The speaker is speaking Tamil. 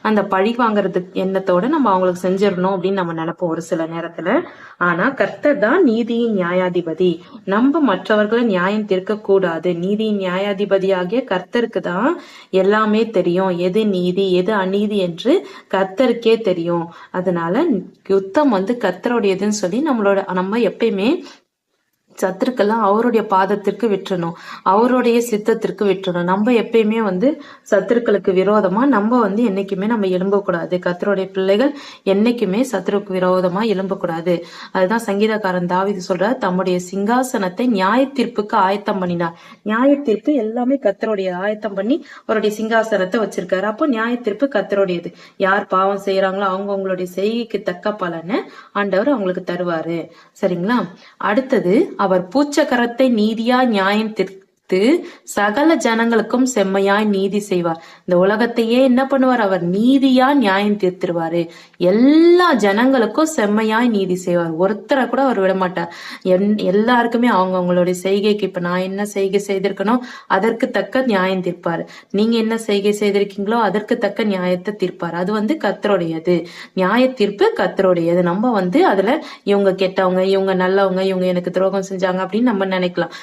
அந்த பழி வாங்குறது எண்ணத்தோட நம்ம அவங்களுக்கு செஞ்சிடணும் அப்படின்னு நம்ம நினைப்போம் ஒரு சில நேரத்துல. ஆனா கர்த்தர் தான் நீதியின் நியாயாதிபதி. நம்ம மற்றவர்களை நியாயம் தீர்க்க கூடாது. நீதியின் நியாயாதிபதியாகிய கர்த்தருக்கு தான் எல்லாமே தெரியும். எது நீதி எது அநீதி என்று கர்த்தருக்கே தெரியும். அதனால யுத்தம் கர்த்தருடையதுன்னு சொல்லி நம்ம எப்பயுமே சத்துருக்கெல்லாம் அவருடைய பாதத்திற்கு விட்டுறணும், அவருடைய சித்தத்திற்கு விட்டுறணும். நம்ம எப்பயுமே சத்துருக்களுக்கு விரோதமா நம்ம என்னைக்குமே நம்ம எழும்பக்கூடாது. கர்த்தருடைய பிள்ளைகள் என்னைக்குமே சத்துருக்கு விரோதமா எழும்பக்கூடாது. அதுதான் சங்கீதக்காரன் தாவீது சொல்றார், தம்முடைய சிங்காசனத்தை நியாய தீர்ப்புக்கு ஆயத்தம் பண்ணினார். நியாய தீர்ப்பு எல்லாமே கர்த்தருடைய ஆயத்தம் பண்ணி அவருடைய சிங்காசனத்தை வச்சிருக்காரு. அப்போ நியாய தீர்ப்பு கர்த்தருடையது. யார் பாவம் செய்யறாங்களோ அவங்களுடைய செய்கைக்கு தக்க பலனை ஆண்டவர் அவங்களுக்கு தருவாரு. சரிங்களா? அடுத்தது, அவர் பூச்சக்கரத்தை நீதியா நியாயம் தீர்த்து சகல ஜனங்களுக்கும் செம்மையாய் நீதி செய்வார். இந்த உலகத்தையே என்ன பண்ணுவார்? அவர் நீதியா நியாயம் தீர்த்திருவாரு. எல்லா ஜனங்களுக்கும் செம்மையாய் நீதி செய்வார். ஒருத்தரை கூட அவர் விட மாட்டார். எல்லாருக்குமே அவங்களுடைய செய்கைக்கு, இப்ப நான் என்ன செய்கை செய்திருக்கணும் அதற்கு தக்க நியாயம் தீர்ப்பாரு. நீங்க என்ன செய்கை செய்திருக்கீங்களோ அதற்கு தக்க நியாயத்தை தீர்ப்பார். அது கர்த்தருடையது. நியாய தீர்ப்பு கர்த்தருடையது. நம்ம அதுல இவங்க கெட்டவங்க, இவங்க நல்லவங்க, இவங்க எனக்கு துரோகம் செஞ்சாங்க அப்படின்னு நம்ம நினைக்கலாம்.